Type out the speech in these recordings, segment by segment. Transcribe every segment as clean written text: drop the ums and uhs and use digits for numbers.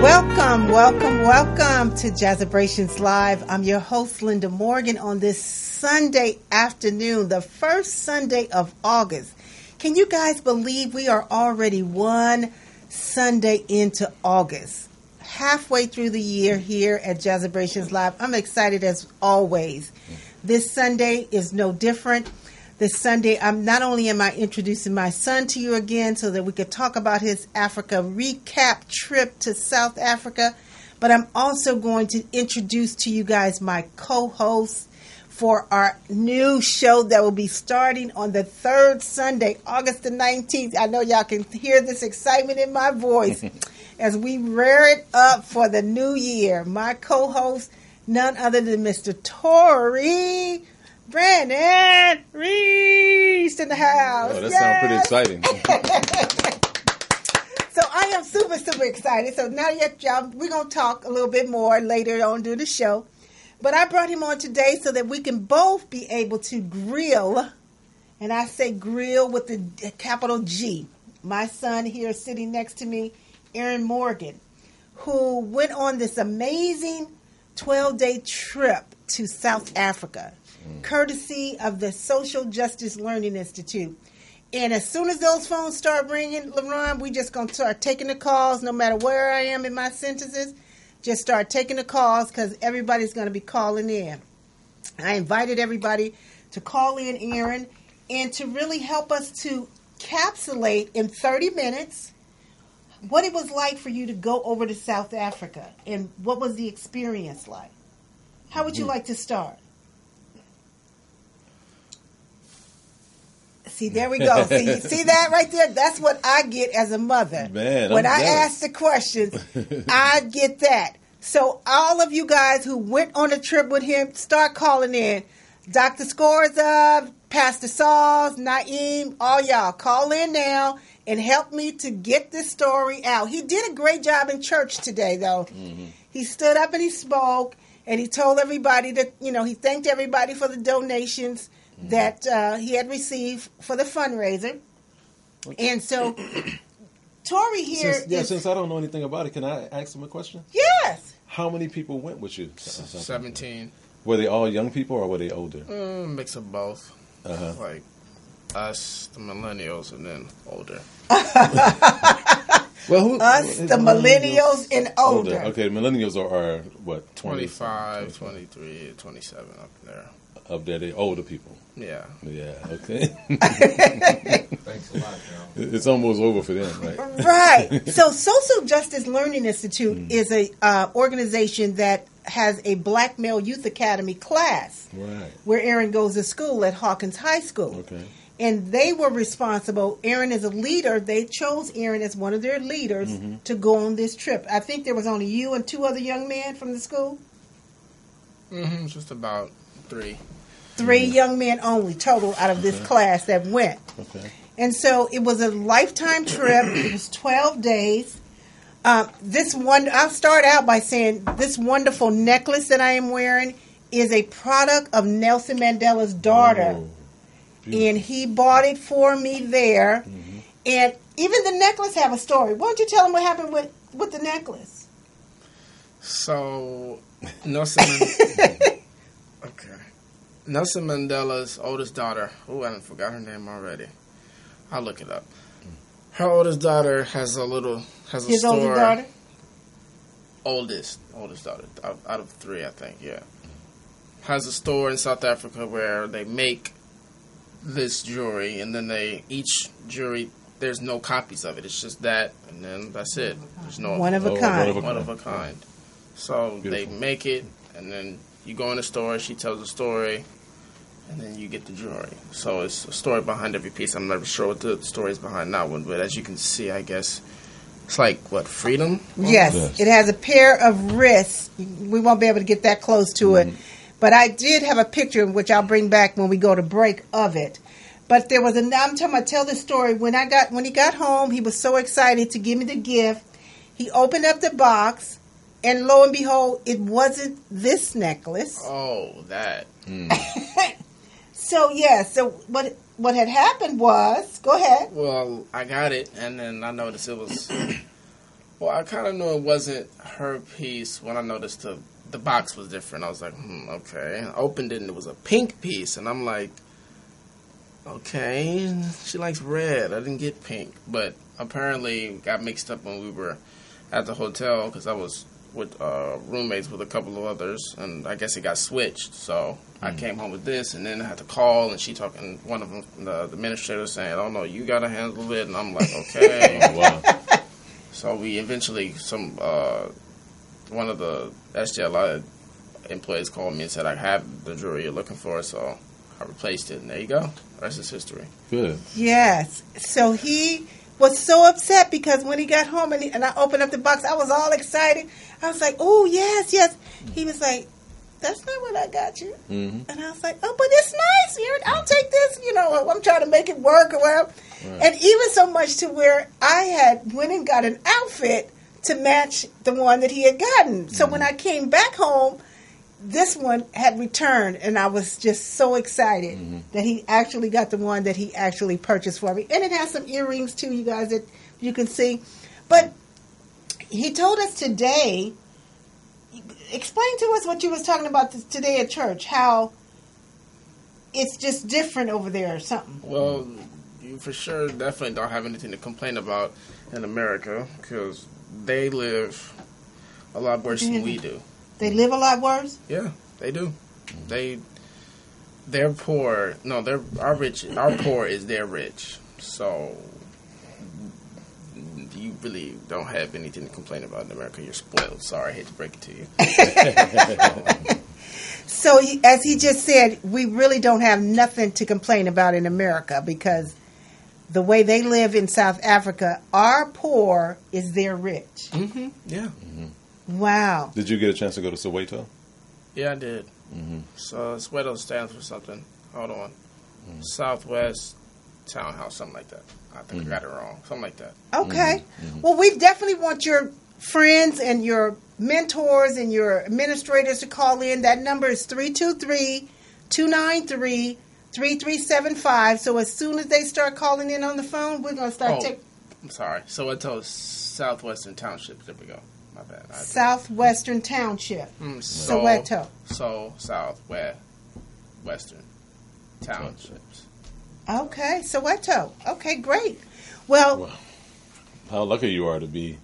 Welcome to Jazzabrations Live. I'm your host, Linda Morgan, on this Sunday afternoon, the first Sunday of August. Can you guys believe we are already one Sunday into August? Halfway through the year here at Jazzabrations Live. I'm excited as always. This Sunday is no different. This Sunday, not only am I introducing my son to you again so that we could talk about his Africa recap trip to South Africa, but I'm also going to introduce to you guys my co-host for our new show that will be starting on the third Sunday, August the 19th. I know y'all can hear this excitement in my voice as we rear it up for the new year. My co-host, none other than Mr. Tory Brandon Reese in the house. Oh, that sounds pretty exciting. So I am super, super excited. So now y'all, we're going to talk a little bit more later on during the show. But I brought him on today so that we can both be able to grill, and I say grill with the capital G. My son here sitting next to me, Aaron Morgan, who went on this amazing 12-day trip to South Africa, courtesy of the Social Justice Learning Institute. And as soon as those phones start ringing, LeBron, we just going to start taking the calls no matter where I am in my sentences. Just start taking the calls because everybody's going to be calling in. I invited everybody to call in, Aaron, and to really help us to capsulate in 30 minutes what it was like for you to go over to South Africa and what was the experience like. How would you like to start? See, there we go. See that right there? That's what I get as a mother. Man, when I ask the questions, I get that. So all of you guys who went on a trip with him, start calling in. Dr. Scorza, Pastor Sauls, Naeem, all y'all, call in now and help me to get this story out. He did a great job in church today, though. Mm-hmm. He stood up and he spoke, and he told everybody that, he thanked everybody for the donations that he had received for the fundraiser. And so, Tory here since I don't know anything about it, can I ask him a question? Yes. How many people went with you? 17. Were they all young people or were they older? Mix of both. Like us, the millennials, and then older. The millennials and older. Okay, the millennials are what? 25, 23, 27 up there. Up there, they older people. Yeah. Yeah, okay. Thanks a lot, Joe. It's almost over for them, right? Right. So Social Justice Learning Institute is a organization that has a Black Male Youth Academy class. Right. Where Aaron goes to school at Hawkins High School. Okay. And they were responsible. Aaron is a leader. They chose Aaron as one of their leaders to go on this trip. I think there was only you and two other young men from the school? Just about 3. 3 young men only total out of this class that went. Okay. And so it was a lifetime trip. It was 12 days. I'll start out by saying this wonderful necklace that I am wearing is a product of Nelson Mandela's daughter. Oh, and he bought it for me there. Mm-hmm. And even the necklace have a story. Why don't you tell them what happened with the necklace? So, Nelson Mandela's oldest daughter. Oh, I forgot her name already. I'll look it up. Her oldest daughter has a His store. Older daughter? Oldest daughter out of 3, I think. Yeah, has a store in South Africa where they make this jewelry, and then each jewelry. There's no copies of it. It's just that, and then that's it. There's no one of a kind. One of a kind. So beautiful. They make it, and then you go in the store. She tells a story, and then you get the jewelry. So it's a story behind every piece. I'm never sure what the story is behind that one, but as you can see, I guess it's like freedom. Yes, it has a pair of wrists. We won't be able to get that close to it, but I did have a picture, which I'll bring back when we go to break of it. But there was I tell this story when he got home, he was so excited to give me the gift. He opened up the box, and lo and behold, it wasn't this necklace. Oh, that. So what had happened was, go ahead. Well, I got it, and then I noticed it was Well, I kind of knew it wasn't her piece when I noticed the box was different. I was like, okay. I opened it and it was a pink piece, and I'm like, okay, she likes red. I didn't get pink, but apparently got mixed up when we were at the hotel because I was with roommates with a couple of others, and I guess it got switched. So I came home with this, and then I had to call, and she talking. One of them, the administrator, saying, "Oh no, you gotta handle it," and I'm like, okay. Oh, wow. So we eventually, one of the SGLI employees called me and said, I have the jewelry you're looking for, so I replaced it, and there you go. The rest is history. Good. Yes. So he was so upset because when he got home and I opened up the box, I was all excited. I was like, oh, yes, yes. He was like, that's not what I got you. Mm-hmm. And I was like, oh, but it's nice. I'll take this. I'm trying to make it work or whatever. Right. And even so much to where I had went and got an outfit to match the one that he had gotten. So when I came back home, this one had returned, and I was just so excited that he actually got the one that he actually purchased for me. And it has some earrings, too, you guys, that you can see. But he told us today, explain to us what you was talking about today at church, how it's just different over there or something. Well, you for sure definitely don't have anything to complain about in America because they live a lot worse than we do. They live a lot worse? Yeah, they do. They're poor. No, our rich. Our poor is their rich. So you really don't have anything to complain about in America. You're spoiled. Sorry, I hate to break it to you. So, as he just said, we really don't have nothing to complain about in America because the way they live in South Africa, our poor is their rich. Mm-hmm. Yeah. Mm-hmm. Wow. Did you get a chance to go to Soweto? Yeah, I did. Mm-hmm. So Soweto stands for something. Hold on. Mm-hmm. Southwest Townhouse, something like that. I think I got it wrong. Something like that. Okay. Mm-hmm. Well, we definitely want your friends and your mentors and your administrators to call in. That number is 323-293-3375. So as soon as they start calling in on the phone, we're going to start taking... I'm sorry. Soweto is Southwestern Township. There we go. My bad. Southwestern Township. Soweto. Southwestern Townships. Okay. Soweto. Okay, great. Well, how lucky you are to be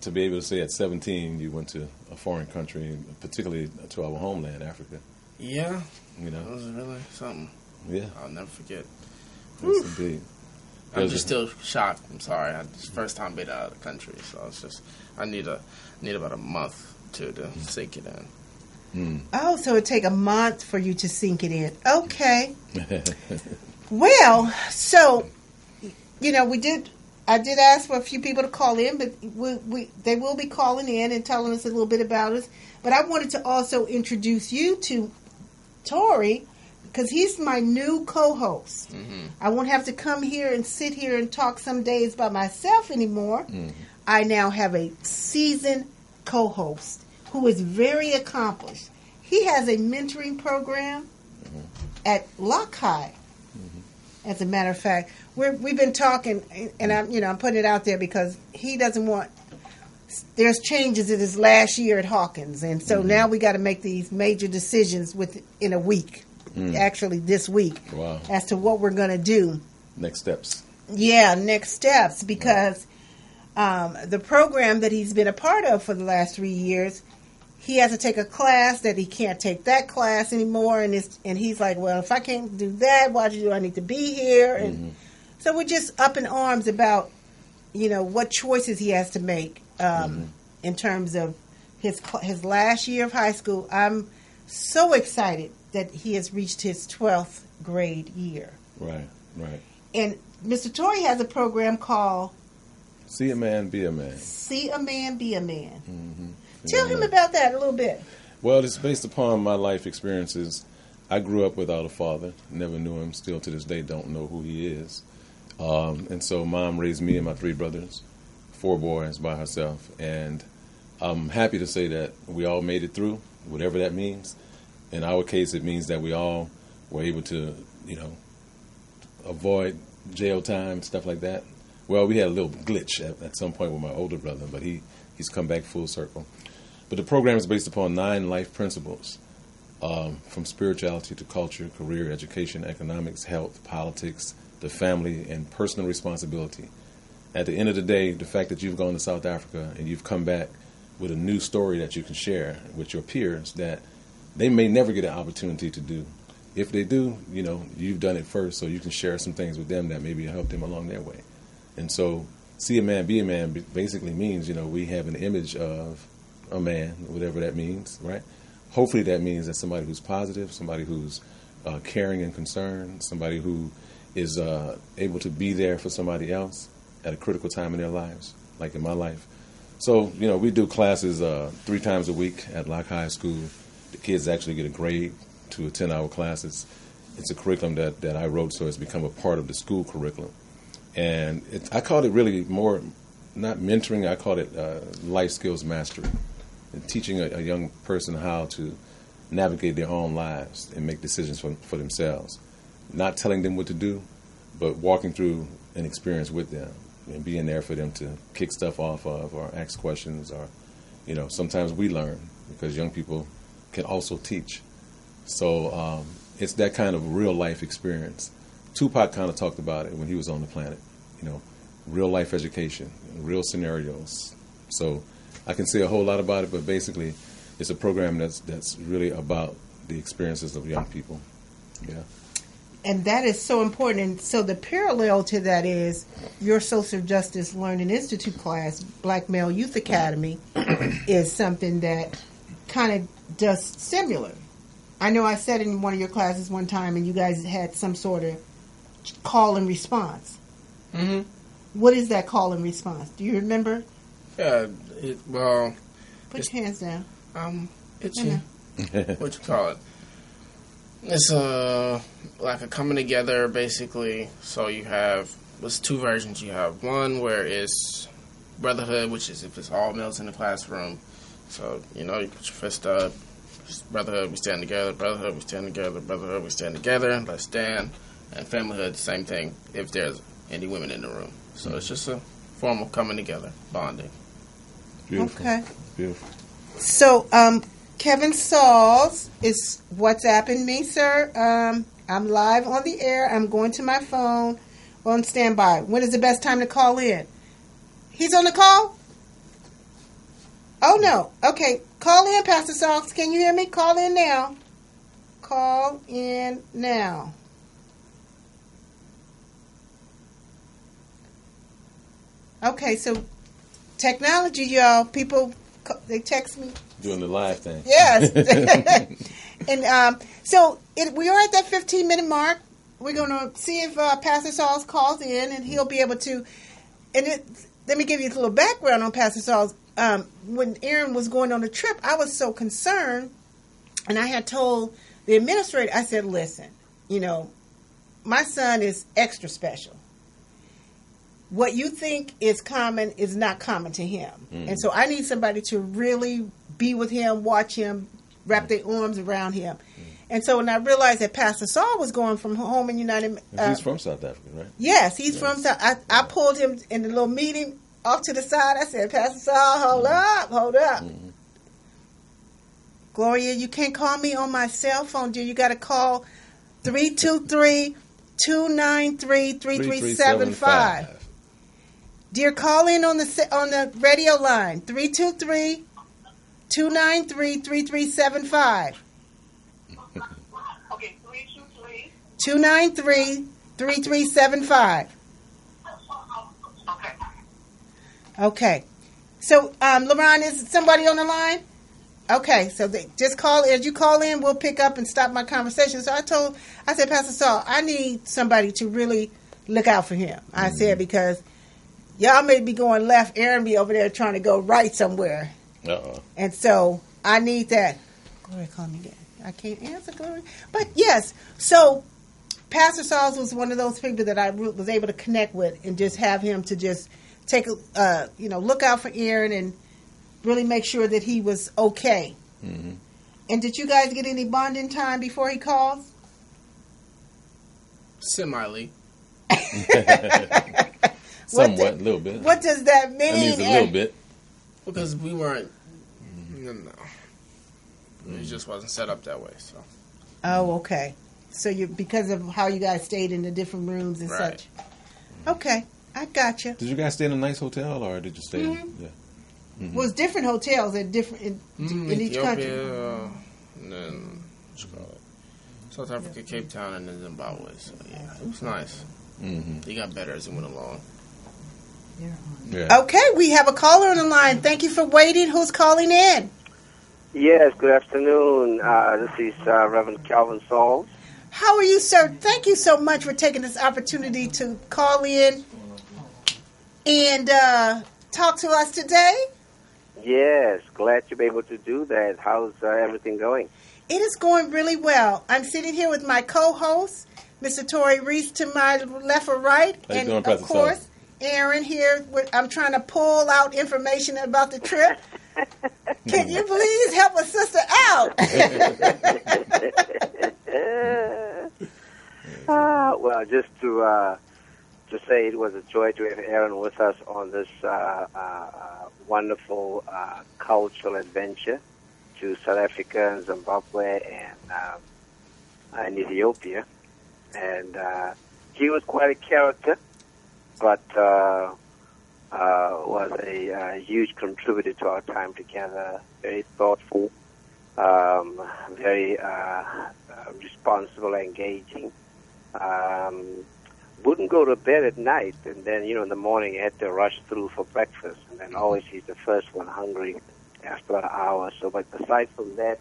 able to say at 17 you went to a foreign country, particularly to our homeland, Africa. Yeah. It was really something. Yeah. I'll never forget. Yes, indeed. I'm just still shocked. I'm sorry. It's the first time being out of the country, so it's just I need about a month to sink it in. Oh, so it'd take a month for you to sink it in. Okay. Well, so I did ask for a few people to call in, but they will be calling in and telling us a little bit about us. But I wanted to also introduce you to Tori, because he's my new co-host. Mm-hmm. I won't have to come here and sit here and talk some days by myself anymore. Mm-hmm. I now have a seasoned co-host who is very accomplished. He has a mentoring program at Lockhigh. Mm-hmm. As a matter of fact, we've been talking, and I'm putting it out there because he doesn't want. There's changes in his last year at Hawkins, and so now we got to make these major decisions in a week. Actually, this week, as to what we're going to do. Next steps. Yeah, next steps, because the program that he's been a part of for the last 3 years, he has to take a class that he can't take that class anymore, and he's like, well, if I can't do that, why do I need to be here? And so we're just up in arms about, what choices he has to make in terms of his last year of high school. I'm so excited that he has reached his 12th grade year. Right. And Mr. Torrey has a program called See a Man, Be a Man. See a Man, Be a Man. Mm-hmm. Tell him about that a little bit. Well, it's based upon my life experiences. I grew up without a father, never knew him, still to this day don't know who he is. And so Mom raised me and my 3 brothers, 4 boys by herself. And I'm happy to say that we all made it through, whatever that means. In our case, it means that we all were able to, avoid jail time, stuff like that. Well, we had a little glitch at some point with my older brother, but he's come back full circle. But the program is based upon 9 life principles, from spirituality to culture, career, education, economics, health, politics, the family, and personal responsibility. At the end of the day, the fact that you've gone to South Africa and you've come back with a new story that you can share with your peers that they may never get an opportunity to do. If they do, you've done it first, so you can share some things with them that maybe help them along their way. And so, see a man, be a man basically means, we have an image of a man, whatever that means, right? Hopefully that means that somebody who's positive, somebody who's caring and concerned, somebody who is able to be there for somebody else at a critical time in their lives, like in my life. So, we do classes 3 times a week at Locke High School. The kids actually get a grade to attend our classes. It's a curriculum that I wrote, so it's become a part of the school curriculum. And I call it really more, not mentoring, I call it life skills mastery. And teaching a young person how to navigate their own lives and make decisions for themselves. Not telling them what to do, but walking through an experience with them and being there for them to kick stuff off of or ask questions or, sometimes we learn because young people can also teach. So it's that kind of real life experience. Tupac kind of talked about it when he was on the planet, real life education, real scenarios. So I can say a whole lot about it, but basically it's a program that's really about the experiences of young people. Yeah. And that is so important. And so the parallel to that is your Social Justice Learning Institute class, Black Male Youth Academy, is something that kind of does similar. I know I said in one of your classes one time, and you guys had some sort of call and response. Mm-hmm. What is that call and response? Do you remember? Yeah, put your hands down. Itchy. What you call it? It's like a coming together, basically. So there's 2 versions. You have one where it's brotherhood, which is if it's all males in the classroom. So, you put your fist up. Brotherhood, we stand together. Brotherhood, we stand together. Brotherhood, we stand together. Let's stand. And familyhood, same thing if there's any women in the room. So it's just a form of coming together, bonding. Beautiful. Okay. Beautiful. So, Kevin Sauls is WhatsApping me, sir. I'm live on the air. I'm going to my phone on standby. When is the best time to call in? He's on the call? Oh, no. Okay. Call in, Pastor Sauls. Can you hear me? Call in now. Call in now. Okay, so technology, y'all. People, they text me. Doing the live thing. Yes. And so we are at that 15-minute mark. We're going to see if Pastor Sauls calls in, and he'll be able to. Let me give you a little background on Pastor Sauls. When Aaron was going on the trip, I was so concerned, and I had told the administrator, I said, listen, my son is extra special. What you think is common is not common to him. Mm-hmm. And so I need somebody to really be with him, watch him, wrap their arms around him. Mm-hmm. And so when I realized that Pastor Saul was going from home in United... he's from South Africa, right? Yes, he's from South... I pulled him in the little meeting off to the side. I said, Pastor Saul, hold up. Mm-hmm. Gloria, you can't call me on my cell phone, dear. You got to call 323-293-3375. Dear, call in on the radio line, 323-293-3375. Okay, 293-3375. Okay. So, LeBron, is somebody on the line? Okay, so just call. As you call in, we'll pick up and stop my conversation. So I said, Pastor Saul, I need somebody to really look out for him. I said, because y'all may be going left, Aaron be over there trying to go right somewhere. Uh-oh. And so I need that. Gloria, call me again. I can't answer, Gloria. But yes, so Pastor Sauls was one of those people that I was able to connect with and just have him to just take a, look out for Aaron and really make sure that he was okay. Mm-hmm. And did you guys get any bonding time before he calls? Semi-ly. Somewhat, a little bit. What does that mean? That means a little bit. Because we weren't. No. It just wasn't set up that way. So. Oh, okay. So because of how you guys stayed in the different rooms and such. Okay, I got you. Did you guys stay in a nice hotel, or did you stay? Yeah. Well, it's different hotels at different in each country. And then South Africa, Cape Town, and then Zimbabwe. So yeah, it was nice. It got better as it went along. Yeah. Okay, we have a caller on the line. Thank you for waiting. Who's calling in? Yes, good afternoon. This is Reverend Calvin Sauls. How are you, sir? Thank you so much for taking this opportunity to call in and talk to us today. Yes, glad to be able to do that. How's everything going? It is going really well. I'm sitting here with my co-host, Mr. Torrey Reese, to my left or right. How you and, doing, of course, Aaron here. I'm trying to pull out information about the trip. Can you please help a sister out? Well, just to say it was a joy to have Aaron with us on this wonderful cultural adventure to South Africa and Zimbabwe and Ethiopia. And he was quite a character, but was a huge contributor to our time together, very thoughtful, very responsible, engaging. Wouldn't go to bed at night, and then, in the morning had to rush through for breakfast, and then always he's the first one hungry after an hour. So, but aside from that,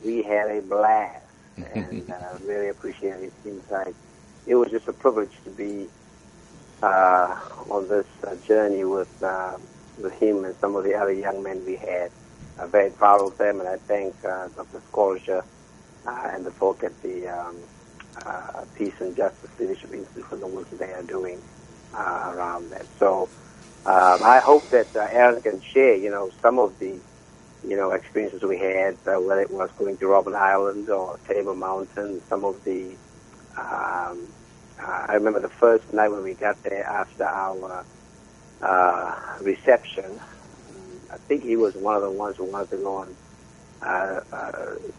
we had a blast, and really appreciate his insight. It was just a privilege to be on this journey with him and some of the other young men we had. I'm very proud of them, and I thank Dr. Scorsia and the folk at the Peace and Justice Leadership Institute for the work they are doing around that. So I hope that Aaron can share, some of the, experiences we had, whether it was going to Robben Island or Table Mountain, some of the I remember the first night when we got there after our reception. I think he was one of the ones who wanted to go and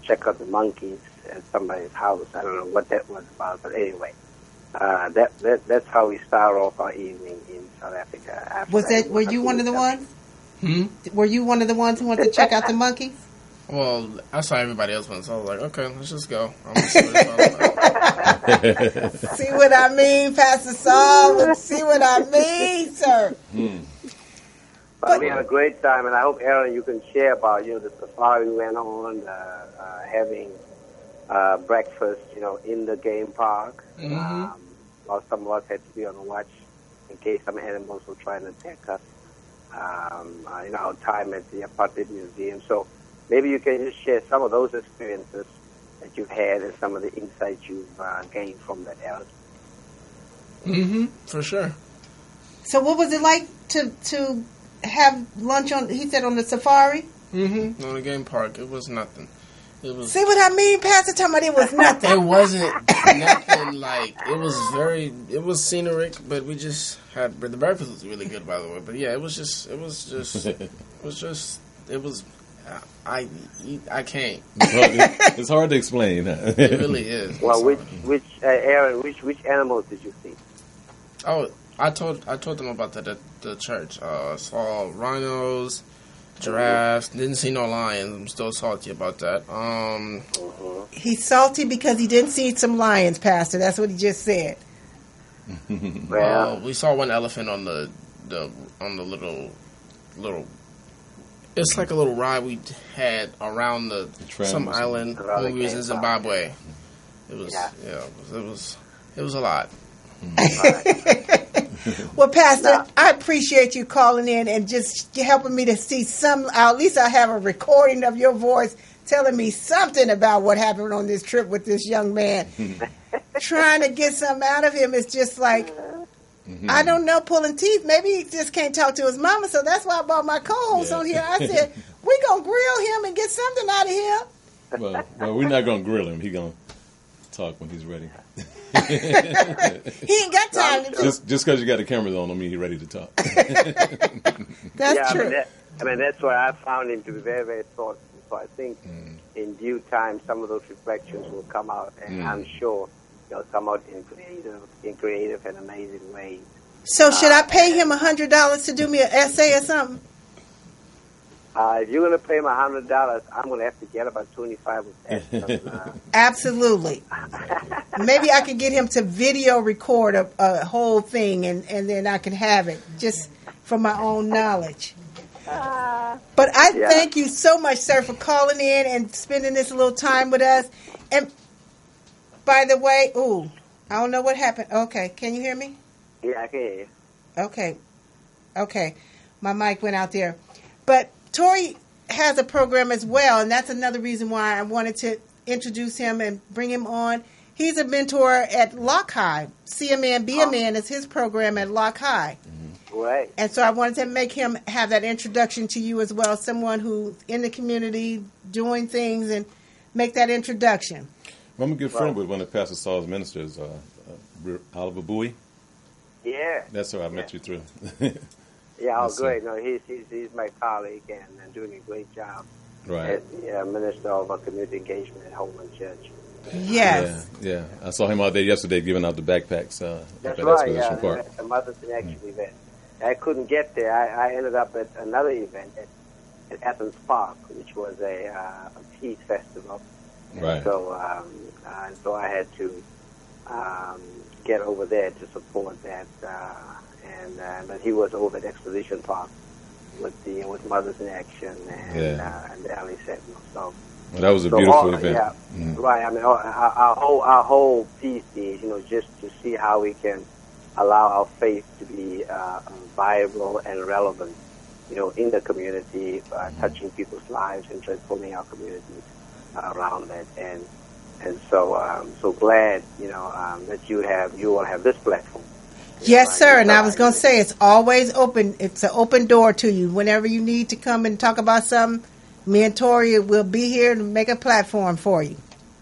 check out the monkeys at somebody's house. I don't know what that was about, but anyway, that's how we start off our evening in South Africa. Were you one of the ones? Were you one of the ones who wanted to check out the monkeys? Well, I saw everybody else went, so I was like, okay, let's just go. I'm gonna see what it's all about. See what I mean, Pastor Saul? See what I mean, sir? But we had a great time, and I hope, Aaron, you can share about, the safari we went on, having breakfast, in the game park. While some of us had to be on the watch in case some animals were trying to attack us. Our time at the Apartheid Museum. So maybe you can just share some of those experiences that you've had and some of the insights you've gained from that, Aaron. For sure. So what was it like to have lunch on, he said, on the safari? On the game park. It was nothing. It was. See what I mean, Pastor? Talking about it was nothing. It wasn't nothing like, it was scenic, but we just had, the breakfast was really good, by the way. But yeah, I can't. It's hard to explain. It really is. Well, Aaron, which animals did you see? Oh, I told them about that at the church. Saw rhinos, giraffes. Didn't see no lions. I'm still salty about that. He's salty because he didn't see some lions, Pastor. That's what he just said. Well, we saw one elephant on the little. It's like a little ride we had around some island when we was in Zimbabwe. It was it was a lot. Well, Pastor, I appreciate you calling in and just helping me to see some. At least I have a recording of your voice telling me something about what happened on this trip with this young man. Trying to get something out of him is just like, I don't know, pulling teeth. Maybe he just can't talk to his mama, so that's why I brought my co-host on here. I said, we're going to grill him and get something out of him. Well, we're not going to grill him. talk when he's ready. He ain't got time to do. Just because you got the cameras on don't mean he's ready to talk. That's true. That's why I found him to be very, very thoughtful. So I think in due time, some of those reflections will come out, and I'm sure they'll come out in creative and amazing ways. So should I pay him $100 to do me an essay or something? If you're going to pay him $100, I'm going to have to get about 25 with that. Absolutely. Maybe I could get him to video record a whole thing, and then I can have it just for my own knowledge. But I thank you so much, sir, for calling in and spending this little time with us. And by the way, I don't know what happened. Okay, can you hear me? Yeah, I can hear you. Okay. My mic went out there. But Tori has a program as well, and that's another reason why I wanted to introduce him and bring him on. He's a mentor at Lock High. See a Man, Be a Man is his program at Lock High. Right. And so I wanted to make him have that introduction to you as well, someone who's in the community doing things, and make that introduction. Well, I'm a good friend with one of Pastor Saul's ministers, Oliver Bowie. Yeah. That's who I met you through. Yeah, great. No, he's my colleague and doing a great job. Right. As Minister of Community Engagement at Holman Church. Yes. Yeah. I saw him all day yesterday giving out the backpacks. That's at right. Exposition Park. The Mothers in Action event. I couldn't get there. I ended up at another event at Athens Park, which was a peace festival. Right. So I had to get over there to support that. But he was over at Exposition Park with Mothers in Action and the Alley Sentinel. So. Well, that was a beautiful event. Yeah, right. I mean, our whole piece is, just to see how we can allow our faith to be viable and relevant, in the community, touching people's lives and transforming our communities around that. And so glad, that you all have this platform. Yes, sir. And I was going to say, it's always open. It's an open door to you. Whenever you need to come and talk about something, me and Tori will be here to make a platform for you.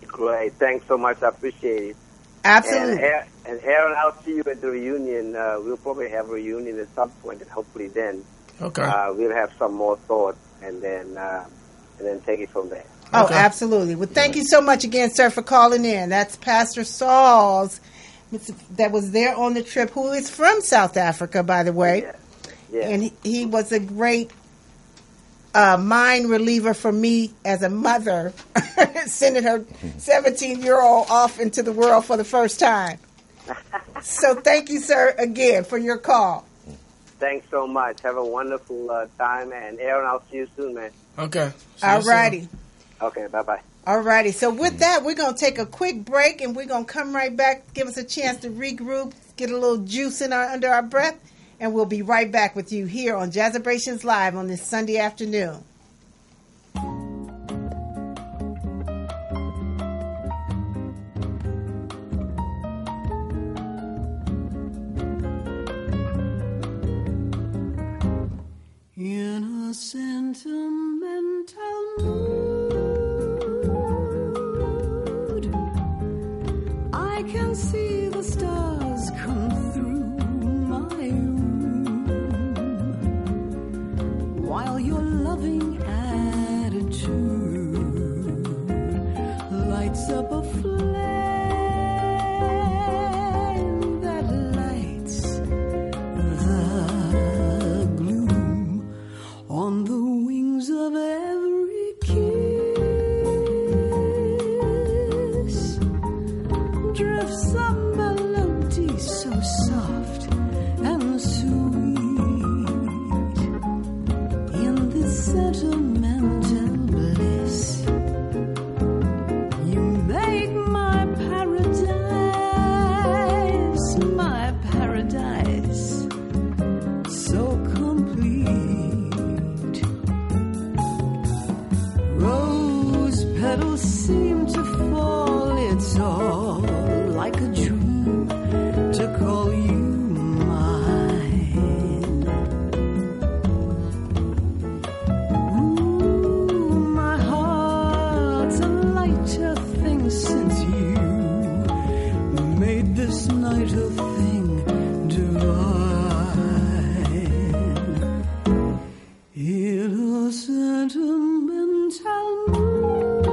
Great. Thanks so much. I appreciate it. Absolutely. And Aaron, I'll see you at the reunion. We'll probably have a reunion at some point, and hopefully then we'll have some more thoughts, and then take it from there. Oh, absolutely. Well, thank you so much again, sir, for calling in. That's Pastor Sauls that was there on the trip, who is from South Africa, by the way. Yeah. And he was a great mind reliever for me as a mother, sending her 17-year-old off into the world for the first time. So thank you, sir, again for your call. Thanks so much. Have a wonderful time. And Aaron, I'll see you soon, man. Okay. All righty. Okay, bye-bye. All righty. So with that, we're going to take a quick break, and we're going to come right back, give us a chance to regroup, get a little juice under our breath, and we'll be right back with you here on Jazzabrations Live on this Sunday afternoon. In a sentimental mood, I can see the stars come through my room, while your loving attitude lights up a flame that lights the gloom on the wings of every kiss. Drifts a melody so soft and sweet in this sentimental bliss. You make my paradise so complete. Rose petals seem to fall, it's all like a dream to call you mine. Ooh, my heart's a lighter thing since you a sentimental mood.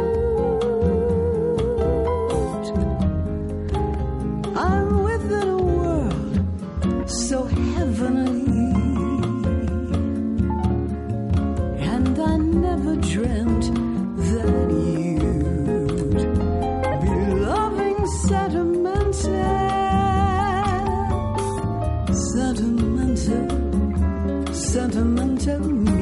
I'm within a world so heavenly, and I never dreamt that you'd be loving sentimental me.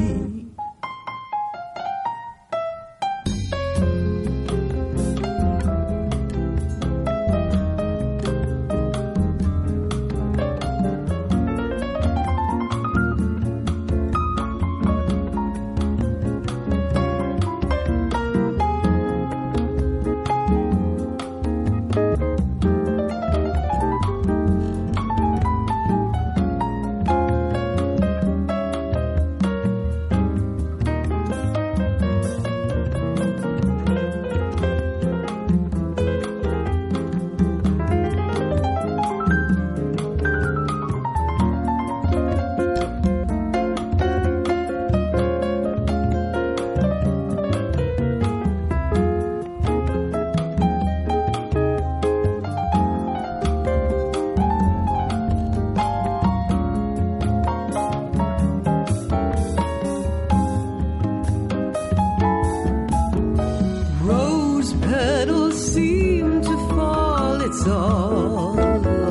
It's all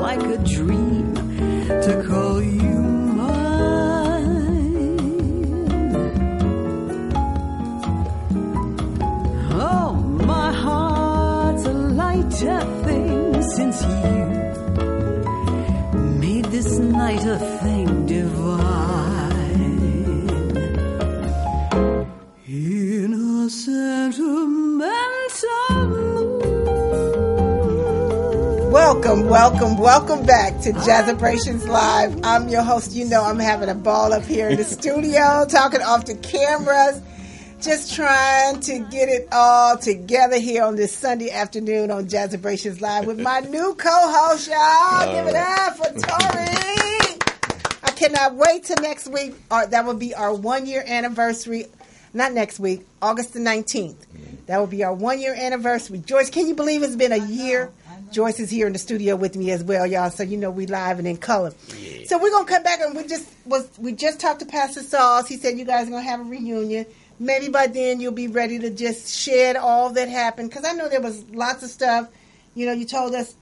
like a dream to call you mine. Oh, my heart's a lighter thing since you made this night a thing divine. In a sentimental mood. Welcome back to Jazzabrations Live. I'm your host. You know I'm having a ball up here in the studio, talking off the cameras, just trying to get it all together here on this Sunday afternoon on Jazzabrations Live with my new co-host, y'all. Give it up for Tori. I cannot wait till next week. That will be our 1 year anniversary. Not next week, August the 19th. That will be our 1 year anniversary. Joyce, can you believe it's been a year? Joyce is here in the studio with me as well, y'all. So you know we live and in color. Yeah. So we're gonna come back and we just talked to Pastor Sauce. He said you guys are gonna have a reunion. Maybe by then you'll be ready to just shed all that happened, because I know there was lots of stuff. You know, you told us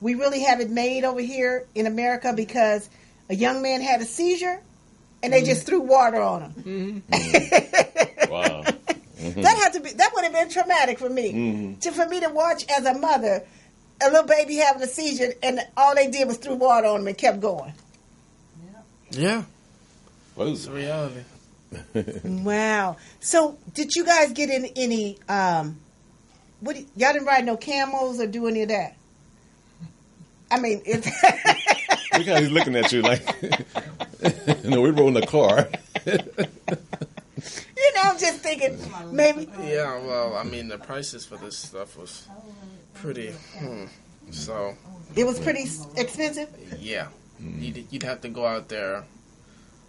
we really have it made over here in America because a young man had a seizure and they just threw water on him. Mm-hmm. Wow. Mm-hmm. That would have been traumatic for me. For me to watch as a mother a little baby having a seizure, and all they did was threw water on him and kept going. Yeah. It's a reality. Wow. So, did you guys get in any, y'all didn't ride no camels or do any of that? I mean, it's... Look how he's looking at you like, no, we rode in a car. You know, I'm just thinking, maybe... Yeah, well, I mean, the prices for this stuff was pretty... So... It was pretty expensive? Yeah. You'd have to go out there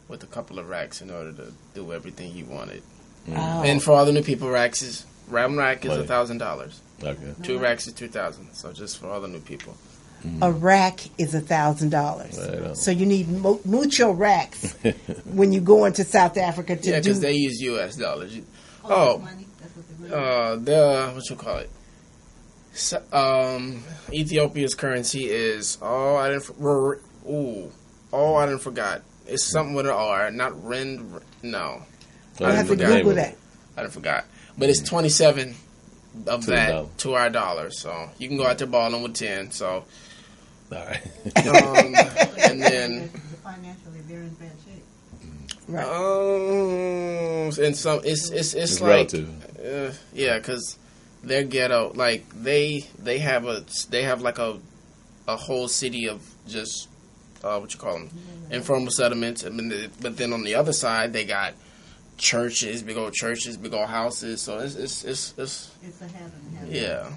with a couple of racks in order to do everything you wanted. Oh. And for all the new people, one rack is $1,000. Okay. 2 racks is $2,000. So just for all the new people. A rack is $1,000. So you need mucho racks when you go into South Africa to do... Yeah, because they use U.S. dollars. What you call it? So, Ethiopia's currency is... I didn't forgot. It's something with an R, not rand. No. I have to Google that. I didn't forgot. But it's 27 of that to our dollar. So you can go out there balling with 10. So... All right. And then financially they're in bad shape. Right. And some it's like relative. Yeah, because they're ghetto. Like they have like a whole city of just what you call them, informal settlements. But then on the other side they got churches, big old houses. So it's a heaven. Yeah,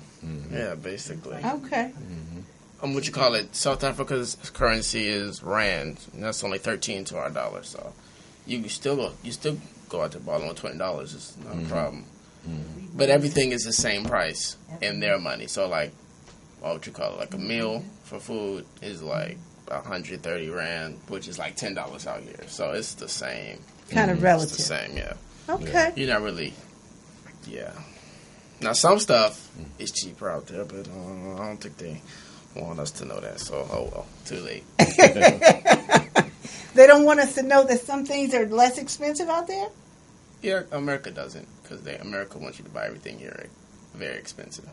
yeah, basically. Okay. What you call it? South Africa's currency is rand, and that's only 13 to our dollar. So you still go out to Ballin with $20. It's not a problem. But everything is the same price in their money. So like, what would you call it? Like a meal for food is like 130 rand, which is like $10 out here. So it's the same. Kind of relative. It's the same, yeah. Okay. You're not really, yeah. Now some stuff is cheaper out there, but I don't think they want us to know that. So oh well, too late. They don't want us to know that some things are less expensive out there? Yeah, America doesn't, because America wants you to buy everything here very expensive.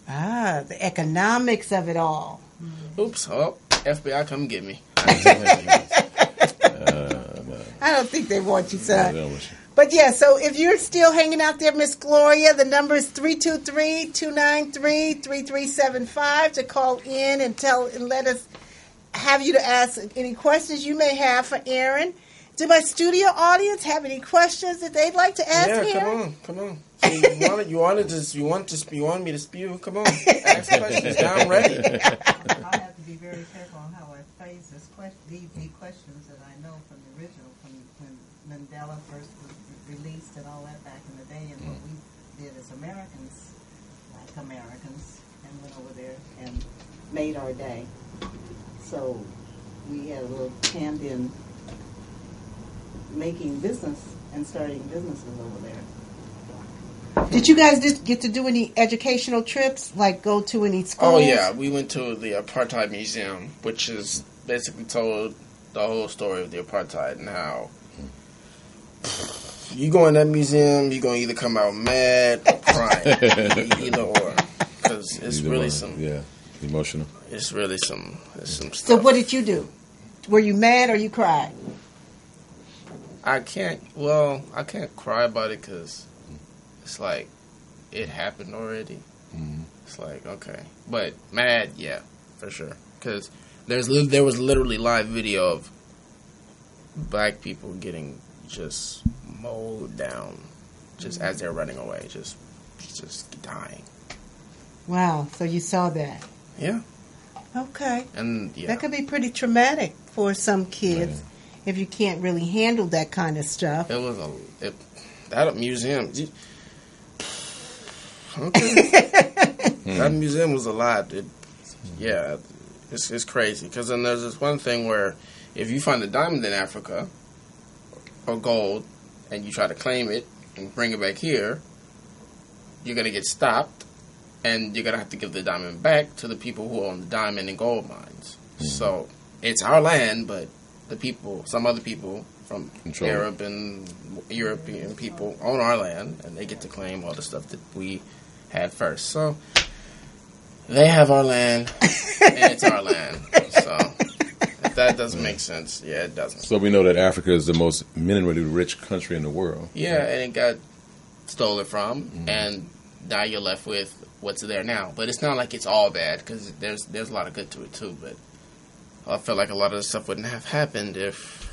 Ah, the economics of it all. Oops, oh, FBI, come get me. I don't think they want you, Yeah, son. they don't want you. But yeah, so if you're still hanging out there, Miss Gloria, the number is 323-293-3375 to call in and let us have you to ask any questions you may have for Aaron. Do my studio audience have any questions that they'd like to ask Aaron? Come on. So you want me to spew? Come on, ask questions. Now I'm ready. I have to be very careful on how I phrase these questions that I know from the original, from when Mandela first was released and all that back in the day, and what we did as Americans, like Americans, and went over there and made our day. So we had a little hand in making business and starting businesses over there. Did you guys just get to do any educational trips, like go to any schools? Oh yeah, we went to the Apartheid Museum, which is basically told the whole story of the apartheid and how you go in that museum, you're gonna either come out mad or crying, either or, because it's Either really one. Emotional. It's really some stuff. So what did you do? Were you mad or you cried? I can't cry about it because it's like it happened already. It's like, okay, but mad, yeah, for sure, because there was literally live video of black people getting just mowed down, just as they're running away, just dying. Wow, so you saw that. Yeah. Okay. And yeah, That could be pretty traumatic for some kids if you can't really handle that kind of stuff. it was that museum. Okay. That museum was a lot. It's crazy. Because then there's this one thing where if you find a diamond in Africa or gold and you try to claim it and bring it back here, you're going to get stopped and you're going to have to give the diamond back to the people who own the diamond and gold mines. So it's our land, but some other people from Arab and European people own our land and they get to claim all the stuff that we had first. So they have our land and it's our land. So if that doesn't make sense, yeah, it doesn't. So we know that Africa is the most minerally rich country in the world. Yeah, and it got stolen from, and now you're left with what's there now. But it's not like it's all bad, because there's a lot of good to it too. But I feel like a lot of the stuff wouldn't have happened if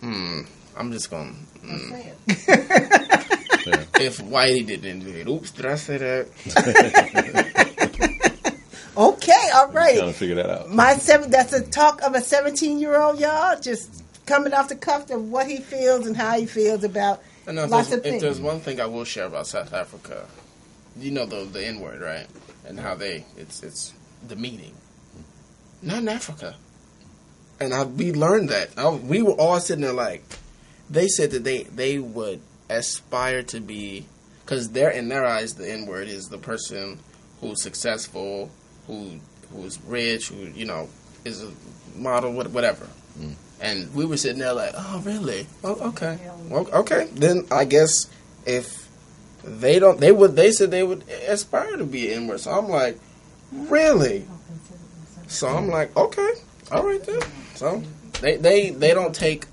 I'm just going Say it. if Whitey didn't do it. Oops, did I say that? Okay, all right. Trying to figure that out. That's a talk of a 17-year-old, y'all, just coming off the cuff of what he feels and how he feels about lots of things. If there's one thing I will share about South Africa, you know the N-word, right? And how it's the meaning. Not in Africa. And we learned that. We were all sitting there like, they said that they would aspire to be, because in their eyes, the N-word is the person who's successful, who's rich, who, is a model, whatever. And we were sitting there like, oh, really? Oh, okay. Well, okay. Then I guess if they said they would aspire to be an N-word. So I'm like, really? So I'm like, okay, all right then. So they don't take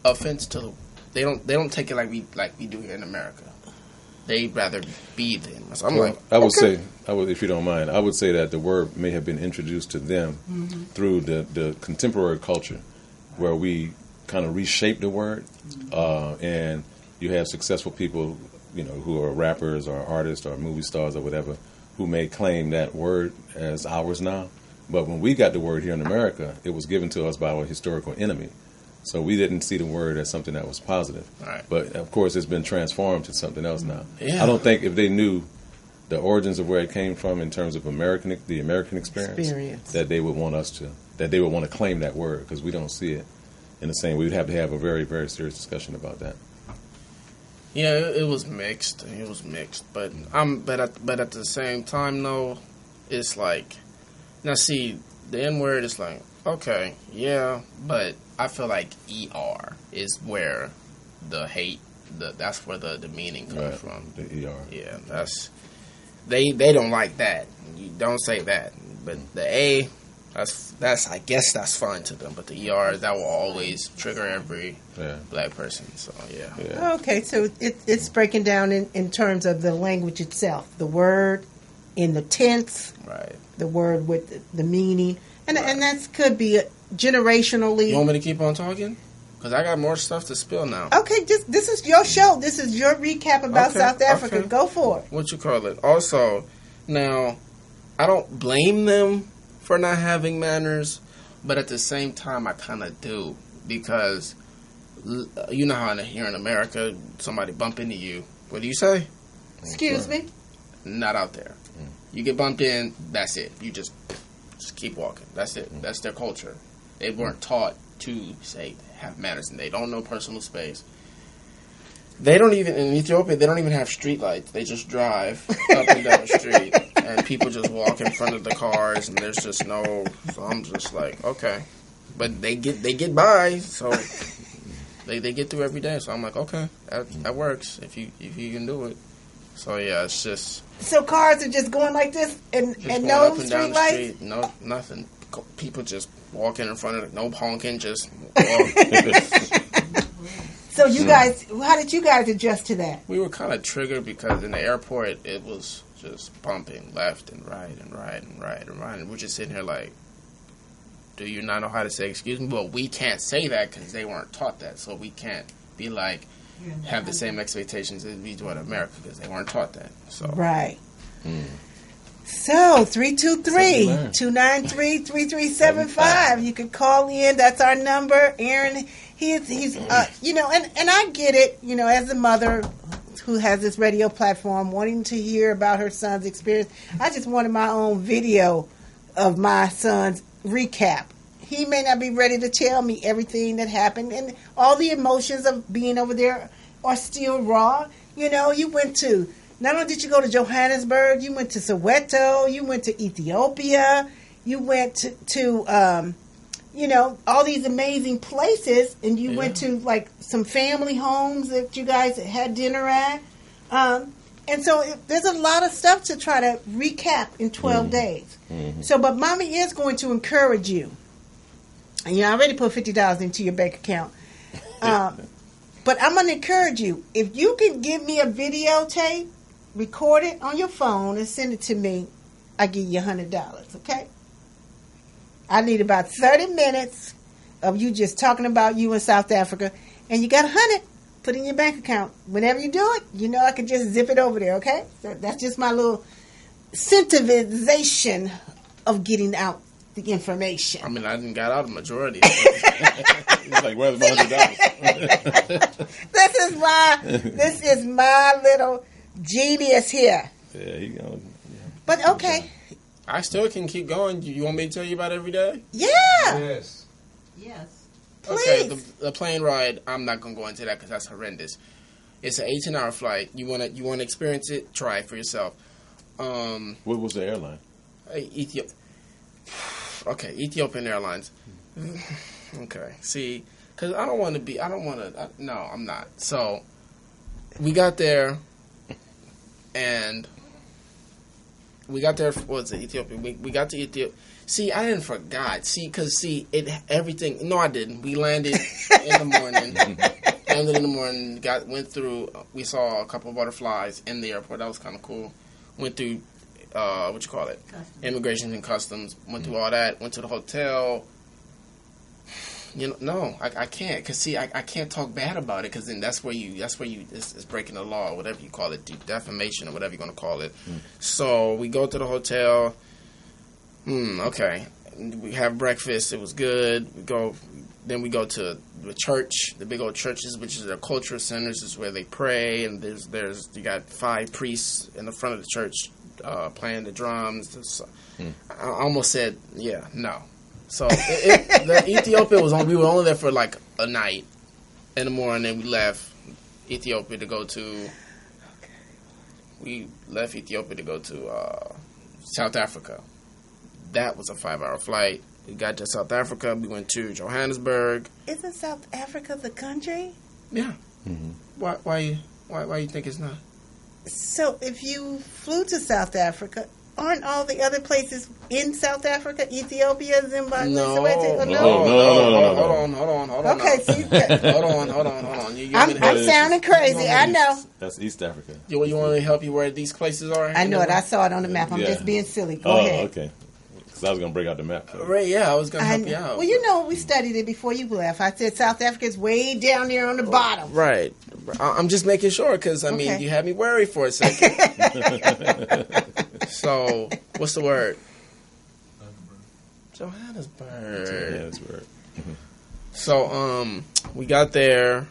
offense to they don't take it like we do here in America. They'd rather be the N-word. So I'm like, I would say, if you don't mind, I would say that the word may have been introduced to them through the contemporary culture, where we kind of reshape the word, and you have successful people, who are rappers or artists or movie stars or whatever, who may claim that word as ours now. But when we got the word here in America, it was given to us by our historical enemy. So we didn't see the word as something that was positive. Right. But, of course, it's been transformed to something else now. Yeah. I don't think if they knew the origins of where it came from in terms of the American experience, that they would want to claim that word, because we don't see it in the same way. We'd have to have a very, very serious discussion about that. Yeah, it was mixed. It was mixed, but at the same time though, it's like, now see, the N word is like, okay, yeah, but I feel like ER is where the hate, that's where the meaning comes from. The ER. Yeah, they don't like that. You don't say that, but the A, that's I guess that's fine to them, but the ER, that will always trigger every black person. So yeah. Okay, so it's breaking down in terms of the language itself, the word in the tense, right? The word with the meaning, and that could be generationally. You want me to keep on talking? Because I got more stuff to spill now. Okay, this is your show. This is your recap about South Africa. Okay. Go for it. What you call it? Also, now, I don't blame them for not having manners, but at the same time, I kind of do. Because, you know how here in America, somebody bump into you. What do you say? Excuse me? Not out there. You get bumped in, that's it. You just keep walking. That's it. That's their culture. They weren't taught to say have manners, and they don't know personal space. They don't even, in Ethiopia, they don't even have street lights. They just drive up and down the street, and people just walk in front of the cars, and there's just no. So I'm just like, okay, but they get by, so they get through every day. So I'm like, okay, that works if you can do it. So yeah, it's just. So cars are just going like this, and no up and street down the lights. Street, no nothing. People just walking in front of it, no honking, just walk. So you guys, how did you guys adjust to that? We were kind of triggered because in the airport it was just bumping left and right and right and right and right, and we're just sitting here like, do you not know how to say excuse me? Well, we can't say that because they weren't taught that, so we can't be like have the same expectations as we do in America because they weren't taught that. So right. So 323-293-3375. You can call in. That's our number. Aaron, he's and I get it. As a mother who has this radio platform, wanting to hear about her son's experience, I just wanted my own video of my son's recap. He may not be ready to tell me everything that happened, and all the emotions of being over there are still raw. You went to. Not only did you go to Johannesburg, you went to Soweto, you went to Ethiopia, you went to all these amazing places, and you went to, like, some family homes that you guys had dinner at. And so there's a lot of stuff to try to recap in 12 days. Mm-hmm. So, but Mommy is going to encourage you. And I already put $50 into your bank account. But I'm going to encourage you. If you can give me a videotape, record it on your phone and send it to me, I give you $100, okay? I need about 30 minutes of you just talking about you in South Africa, and you got $100 put in your bank account. Whenever you do it, I can just zip it over there, okay? So that's just my little incentivization of getting out the information. I mean, I didn't got out the majority. He's like, where's my $100? This is my little genius here. Yeah, he going. But okay. I still can keep going. You want me to tell you about every day? Yeah. Yes. Please. Okay, the plane ride, I'm not going to go into that because that's horrendous. It's an 18-hour flight. You want to experience it? Try it for yourself. What was the airline? Ethiopian Airlines. Okay, see, because no, I'm not. So, we got there, and we got there, Ethiopia? We got to Ethiopia. See, I didn't forgot. See, because, everything, no, I didn't. We landed in the morning. Went through, we saw a couple of butterflies in the airport. That was kind of cool. Went through, Customs. Immigration and Customs. Went through all that. Went to the hotel. No, I can't. Because, I can't talk bad about it. Because then that's where it's breaking the law, or whatever you call it, defamation, or whatever you're going to call it. So, we go to the hotel. Okay. We have breakfast. It was good. We go then we go to the church, the big old churches, which is their cultural centers, is where they pray. And you got 5 priests in the front of the church playing the drums. I almost said, no. So Ethiopia we were only there for like a night in the morning, and we left Ethiopia to go to. We left Ethiopia to go to South Africa. That was a 5-hour flight. We got to South Africa. We went to Johannesburg. Isn't South Africa the country? Yeah. Mm-hmm. Why you think it's not? So if you flew to South Africa, aren't all the other places in South Africa, Ethiopia, Zimbabwe? No. Hold on. Okay, so hold on. I'm sounding crazy. I know. That's East Africa. You want me to help you where these places are? I know it. I saw it on the map. I'm just being silly. Go ahead. Okay. Because I was going to break out the map. Right, yeah, I was going to help you out. Well, you know, we studied it before you left. I said South Africa's way down there on the bottom. Right. I'm just making sure because, I mean, you had me worried for a second. So, what's the word? Johannesburg. So, we got there.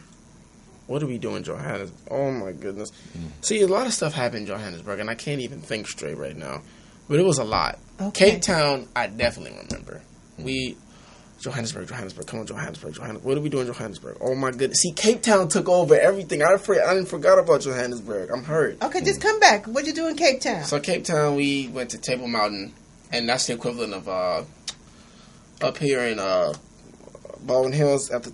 What do we do in Johannesburg? Oh, my goodness. See, a lot of stuff happened in Johannesburg, and I can't even think straight right now. But it was a lot. Okay. Cape Town, I definitely remember. Johannesburg. Come on, Johannesburg. What did we do in Johannesburg? Oh, my goodness. See, Cape Town took over everything. I didn't forgot about Johannesburg. I'm hurt. Okay, just come back. What'd you do in Cape Town? So, Cape Town, we went to Table Mountain, and that's the equivalent of up here in Baldwin Hills at the